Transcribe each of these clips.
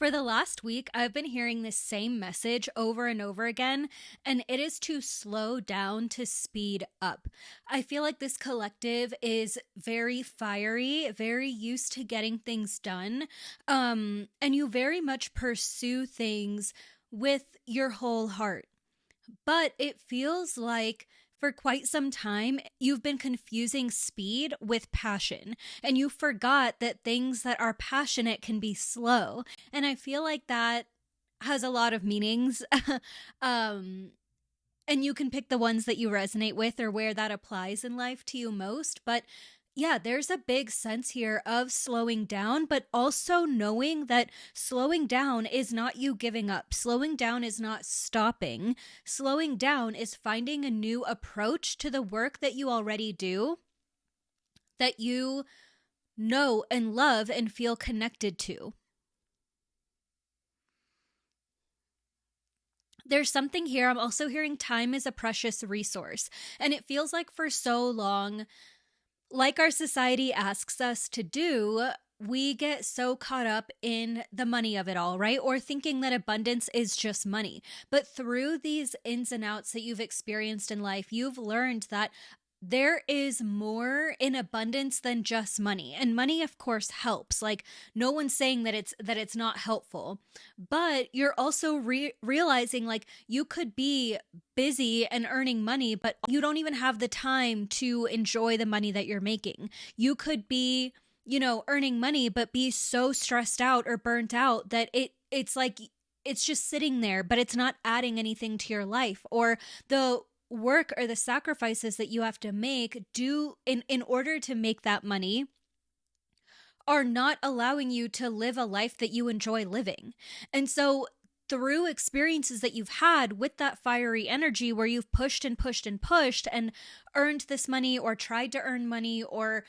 For the last week, I've been hearing this same message over and over again, and it is to slow down, to speed up. I feel like this collective is very fiery, very used to getting things done, and you very much pursue things with your whole heart. But it feels like for quite some time, you've been confusing speed with passion, and you forgot that things that are passionate can be slow. And I feel like that has a lot of meanings. um, and you can pick the ones that you resonate with or where that applies in life to you most. But yeah, there's a big sense here of slowing down, but also knowing that slowing down is not you giving up. Slowing down is not stopping. Slowing down is finding a new approach to the work that you already do, that you know and love and feel connected to. There's something here. I'm also hearing time is a precious resource. And it feels like for so long, like our society asks us to do, we get so caught up in the money of it all, right? Or thinking that abundance is just money. But through these ins and outs that you've experienced in life, you've learned that there is more in abundance than just money. And money of course helps. Like no one's saying that it's not helpful. But you're also realizing like you could be busy and earning money, but you don't even have the time to enjoy the money that you're making. You could be, earning money but be so stressed out or burnt out that it's like it's just sitting there, but it's not adding anything to your life. Or the work or the sacrifices that you have to make do in order to make that money are not allowing you to live a life that you enjoy living. And so through experiences that you've had with that fiery energy where you've pushed and pushed and pushed and earned this money or tried to earn money or,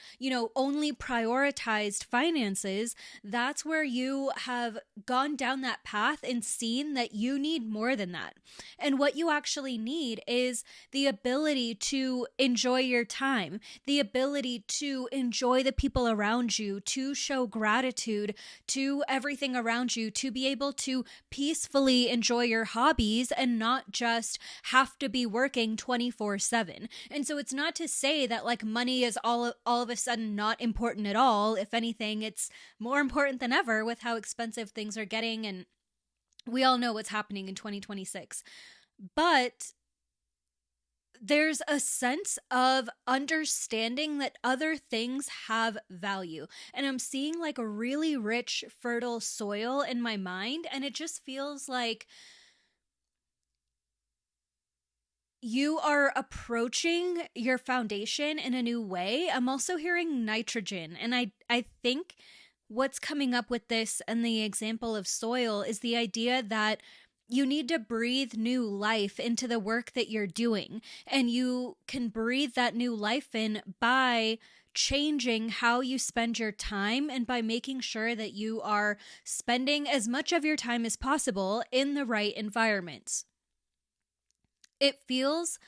only prioritized finances, that's where you have gone down that path and seen that you need more than that. And what you actually need is the ability to enjoy your time, the ability to enjoy the people around you, to show gratitude to everything around you, to be able to peacefully enjoy your hobbies and not just have to be working 24/7. And so it's not to say that like money is all of a sudden not important at all. If anything, it's more important than ever with how expensive things are getting, and we all know what's happening in 2026. But there's a sense of understanding that other things have value. And I'm seeing like a really rich, fertile soil in my mind. And it just feels like you are approaching your foundation in a new way. I'm also hearing nitrogen. And I think what's coming up with this and the example of soil is the idea that you need to breathe new life into the work that you're doing. And you can breathe that new life in by changing how you spend your time and by making sure that you are spending as much of your time as possible in the right environments. It feels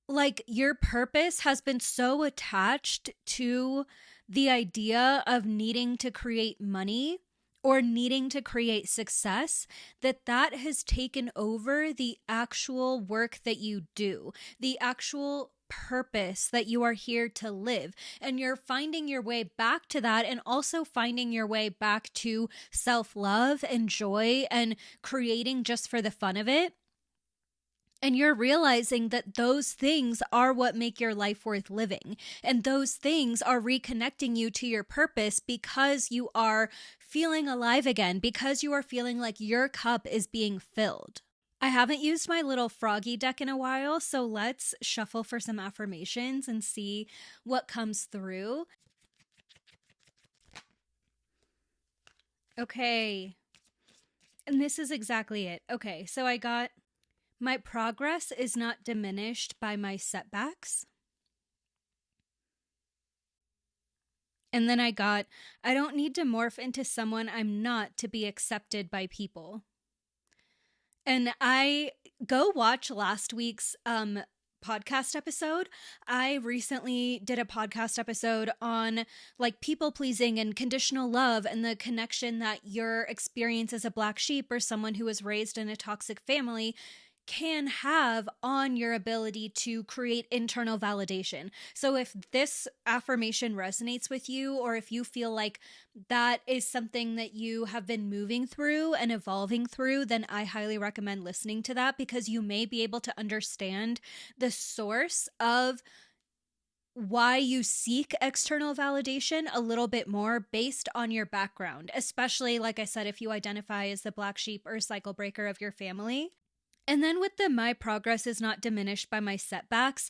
like your purpose has been so attached to the idea of needing to create money or needing to create success that has taken over the actual work that you do, the actual purpose that you are here to live. And you're finding your way back to that, and also finding your way back to self-love and joy and creating just for the fun of it. And you're realizing that those things are what make your life worth living. And those things are reconnecting you to your purpose because you are feeling alive again, because you are feeling like your cup is being filled. I haven't used my little froggy deck in a while, so let's shuffle for some affirmations and see what comes through. Okay. And this is exactly it. Okay, so I got: my progress is not diminished by my setbacks. And then I got: I don't need to morph into someone I'm not to be accepted by people. And I go watch last week's podcast episode. I recently did a podcast episode on like people pleasing and conditional love and the connection that your experience as a black sheep or someone who was raised in a toxic family can have on your ability to create internal validation. So if this affirmation resonates with you, or if you feel like that is something that you have been moving through and evolving through, then I highly recommend listening to that, because you may be able to understand the source of why you seek external validation a little bit more based on your background, especially, like I said, if you identify as the black sheep or cycle breaker of your family. And then with the my progress is not diminished by my setbacks,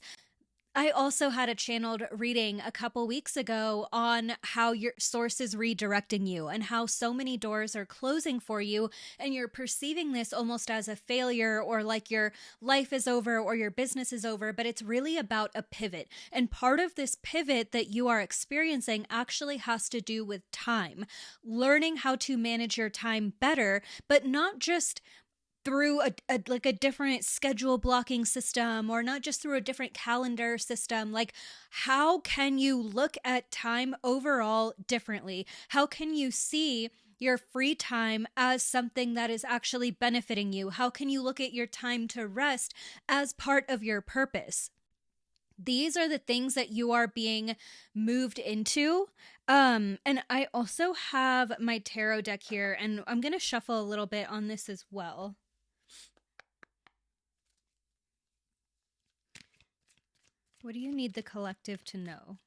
I also had a channeled reading a couple weeks ago on how your source is redirecting you and how so many doors are closing for you, and you're perceiving this almost as a failure or like your life is over or your business is over, but it's really about a pivot. And part of this pivot that you are experiencing actually has to do with time, learning how to manage your time better, but not just through a different schedule blocking system, or not just through a different calendar system. Like, how can you look at time overall differently? How can you see your free time as something that is actually benefiting you? How can you look at your time to rest as part of your purpose? These are the things that you are being moved into. And I also have my tarot deck here, and I'm going to shuffle a little bit on this as well. What do you need the collective to know?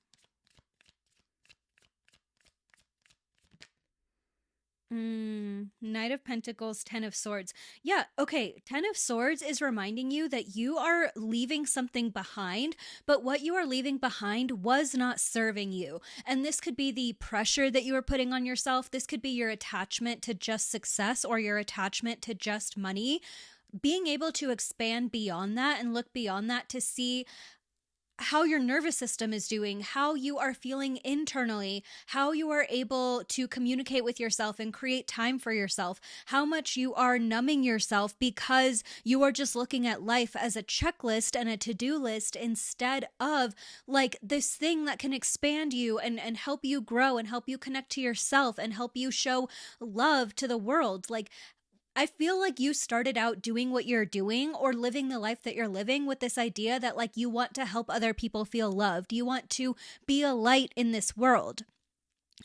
Knight of Pentacles, Ten of Swords. Yeah, okay. Ten of Swords is reminding you that you are leaving something behind, but what you are leaving behind was not serving you. And this could be the pressure that you are putting on yourself. This could be your attachment to just success or your attachment to just money. Being able to expand beyond that and look beyond that to see how your nervous system is doing, how you are feeling internally, how you are able to communicate with yourself and create time for yourself, how much you are numbing yourself because you are just looking at life as a checklist and a to-do list instead of like this thing that can expand you and help you grow and help you connect to yourself and help you show love to the world. Like, I feel like you started out doing what you're doing or living the life that you're living with this idea that like you want to help other people feel loved. You want to be a light in this world.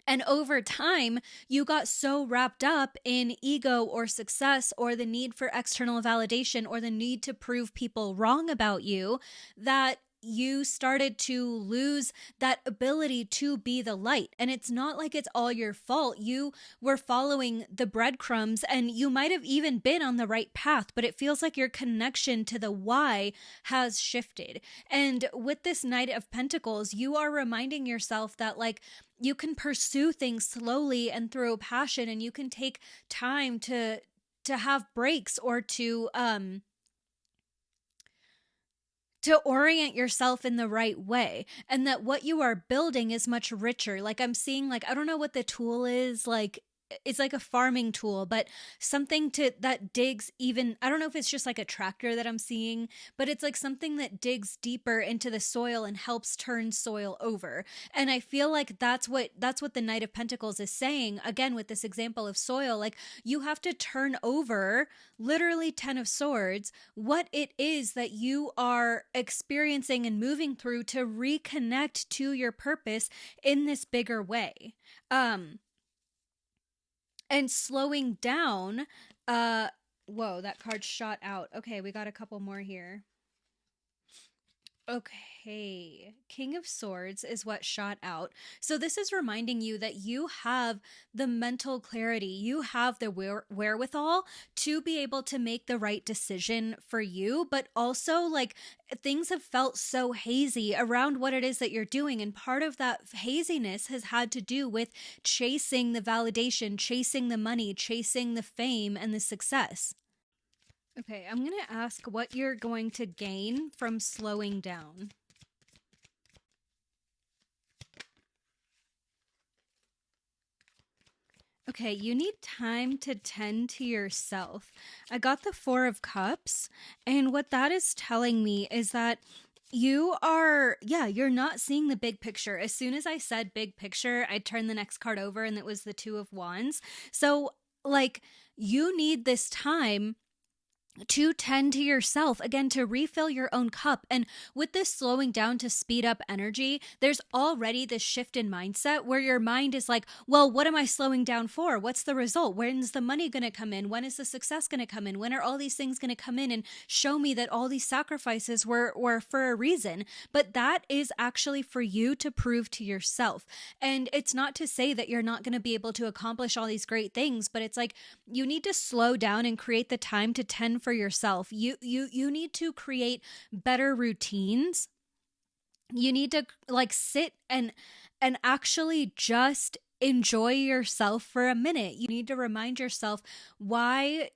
And over time, you got so wrapped up in ego or success or the need for external validation or the need to prove people wrong about you that you started to lose that ability to be the light. And it's not like it's all your fault. You were following the breadcrumbs and you might have even been on the right path, but it feels like your connection to the why has shifted. And with this Knight of Pentacles, you are reminding yourself that like you can pursue things slowly and through passion, and you can take time to have breaks or to orient yourself in the right way, and that what you are building is much richer. Like I'm seeing, like, I don't know what the tool is, like it's like a farming tool, but something to that digs even, I don't know if it's just like a tractor that I'm seeing, but it's like something that digs deeper into the soil and helps turn soil over. And I feel like that's what the Knight of Pentacles is saying, again with this example of soil. Like you have to turn over, literally Ten of Swords, what it is that you are experiencing and moving through to reconnect to your purpose in this bigger way. And slowing down, whoa, that card shot out. Okay, we got a couple more here. Okay, King of Swords is what shot out. So this is reminding you that you have the mental clarity, you have the wherewithal to be able to make the right decision for you, but also like things have felt so hazy around what it is that you're doing. And part of that haziness has had to do with chasing the validation, chasing the money, chasing the fame and the success. Okay, I'm going to ask what you're going to gain from slowing down. Okay, you need time to tend to yourself. I got the Four of Cups, and what that is telling me is that you're not seeing the big picture. As soon as I said big picture, I turned the next card over and it was the Two of Wands. So, like, you need this time to tend to yourself again, to refill your own cup. And with this slowing down to speed up energy, there's already this shift in mindset where your mind is like, well, what am I slowing down for? What's the result? When's the money going to come in? When is the success going to come in? When are all these things going to come in and show me that all these sacrifices were for a reason? But that is actually for you to prove to yourself. And it's not to say that you're not going to be able to accomplish all these great things, but it's like you need to slow down and create the time to tend for yourself. You need to create better routines. You need to like sit and actually just enjoy yourself for a minute. You need to remind yourself why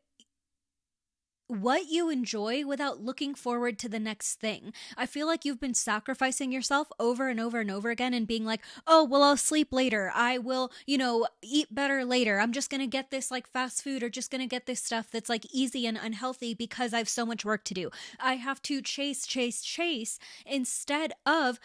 what you enjoy without looking forward to the next thing. I feel like you've been sacrificing yourself over and over and over again and being like, oh, well, I'll sleep later. I will, eat better later. I'm just going to get this like fast food or just going to get this stuff that's like easy and unhealthy because I have so much work to do. I have to chase instead of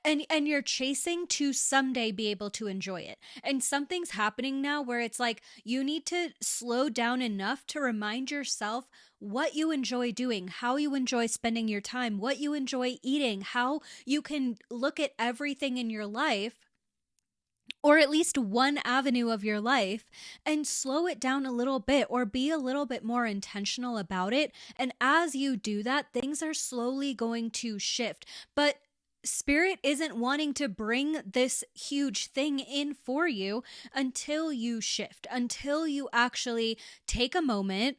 and you're chasing to someday be able to enjoy it. And something's happening now where it's like you need to slow down enough to remind yourself what you enjoy doing, how you enjoy spending your time, what you enjoy eating, how you can look at everything in your life, or at least one avenue of your life, and slow it down a little bit or be a little bit more intentional about it. And as you do that, things are slowly going to shift. But Spirit isn't wanting to bring this huge thing in for you until you shift, until you actually take a moment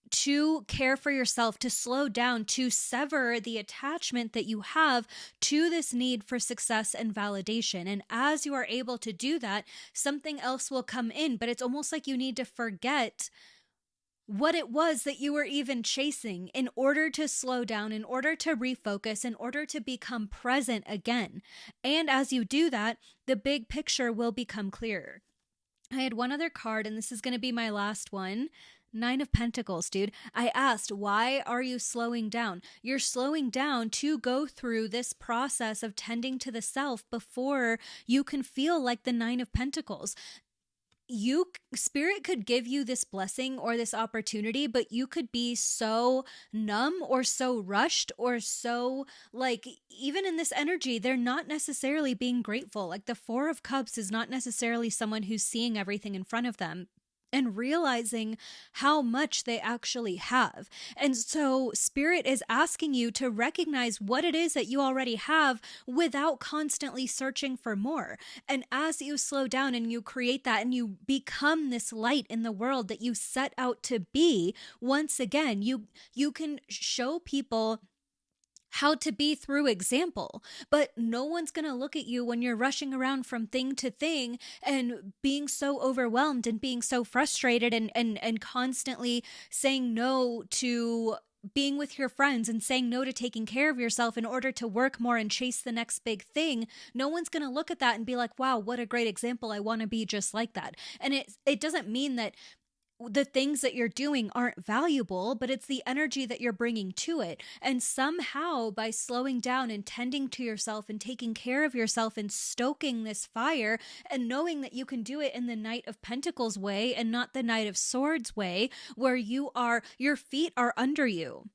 to care for yourself, to slow down, to sever the attachment that you have to this need for success and validation. And as you are able to do that, something else will come in, but it's almost like you need to forget what it was that you were even chasing in order to slow down, in order to refocus, in order to become present again. And as you do that, the big picture will become clearer. I had one other card, and this is going to be my last one. Nine of Pentacles, dude. I asked, why are you slowing down? You're slowing down to go through this process of tending to the self before you can feel like the Nine of Pentacles. Spirit could give you this blessing or this opportunity, but you could be so numb or so rushed or so like, even in this energy, they're not necessarily being grateful. Like the Four of Cups is not necessarily someone who's seeing everything in front of them and realizing how much they actually have. And so Spirit is asking you to recognize what it is that you already have without constantly searching for more. And as you slow down and you create that and you become this light in the world that you set out to be, once again, you can show people how to be through example, but no one's going to look at you when you're rushing around from thing to thing and being so overwhelmed and being so frustrated and constantly saying no to being with your friends and saying no to taking care of yourself in order to work more and chase the next big thing. No one's going to look at that and be like, wow, what a great example. I want to be just like that. And it doesn't mean that the things that you're doing aren't valuable, but it's the energy that you're bringing to it. And somehow by slowing down and tending to yourself and taking care of yourself and stoking this fire and knowing that you can do it in the Knight of Pentacles way and not the Knight of Swords way, where your feet are under you.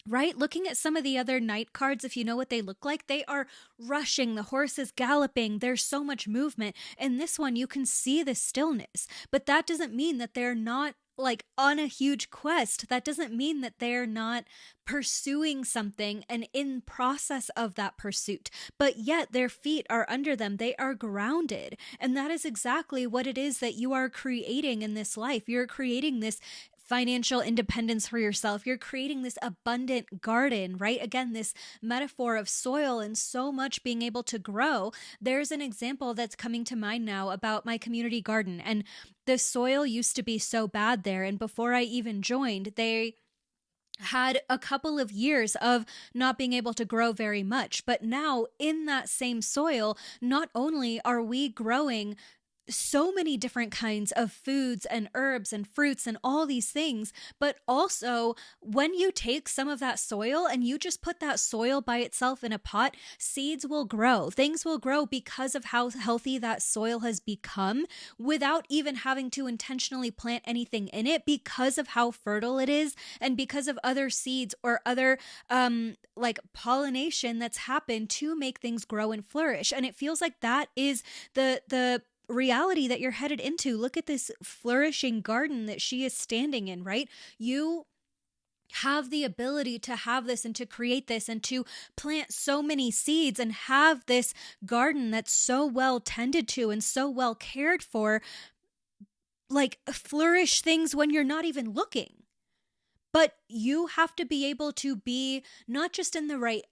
Right? Looking at some of the other night cards, if you know what they look like, they are rushing. The horse is galloping. There's so much movement. In this one, you can see the stillness, but that doesn't mean that they're not like on a huge quest. That doesn't mean that they're not pursuing something and in process of that pursuit, but yet their feet are under them. They are grounded. And that is exactly what it is that you are creating in this life. You're creating this financial independence for yourself. You're creating this abundant garden, right? Again, this metaphor of soil and so much being able to grow. There's an example that's coming to mind now about my community garden. And the soil used to be so bad there. And before I even joined, they had a couple of years of not being able to grow very much. But now in that same soil, not only are we growing so many different kinds of foods and herbs and fruits and all these things. But also, when you take some of that soil and you just put that soil by itself in a pot, seeds will grow. Things will grow because of how healthy that soil has become without even having to intentionally plant anything in it, because of how fertile it is and because of other seeds or other like pollination that's happened to make things grow and flourish. And it feels like that is the reality that you're headed into. Look at this flourishing garden that she is standing in, right? You have the ability to have this and to create this and to plant so many seeds and have this garden that's so well tended to and so well cared for, like flourish things when you're not even looking. But you have to be able to be not just in the right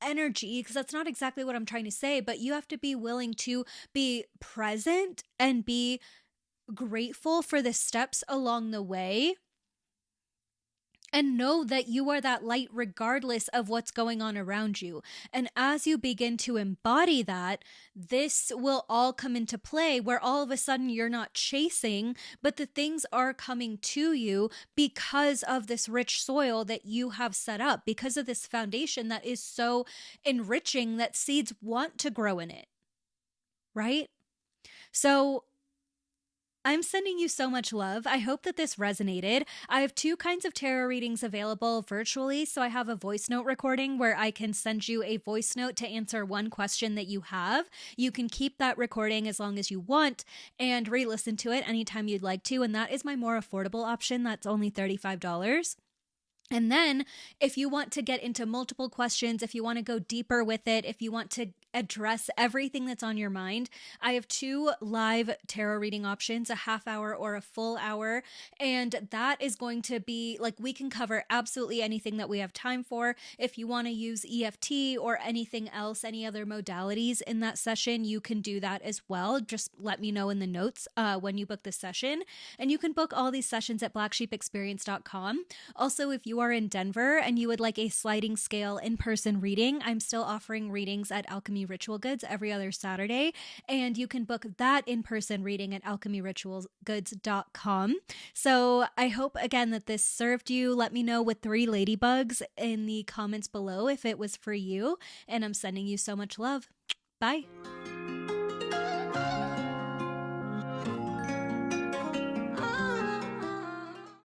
energy, because that's not exactly what I'm trying to say, but you have to be willing to be present and be grateful for the steps along the way, and know that you are that light regardless of what's going on around you. And as you begin to embody that, this will all come into play, where all of a sudden you're not chasing, but the things are coming to you because of this rich soil that you have set up, because of this foundation that is so enriching that seeds want to grow in it, right? So I'm sending you so much love. I hope that this resonated. I have two kinds of tarot readings available virtually. So I have a voice note recording where I can send you a voice note to answer one question that you have. You can keep that recording as long as you want and re-listen to it anytime you'd like to. And that is my more affordable option. That's only $35. And then if you want to get into multiple questions, if you want to go deeper with it, if you want to address everything that's on your mind, I have two live tarot reading options, a half hour or a full hour. And that is going to be like, we can cover absolutely anything that we have time for. If you want to use EFT or anything else, any other modalities in that session, you can do that as well. Just let me know in the notes when you book the session. And you can book all these sessions at blacksheepexperience.com. Also, if you are in Denver and you would like a sliding scale in-person reading, I'm still offering readings at Alchemy Ritual Goods every other Saturday, and you can book that in-person reading at alchemyritualgoods.com. So I hope again that this served you. Let me know with 3 ladybugs in the comments below if it was for you, and I'm sending you so much love. Bye.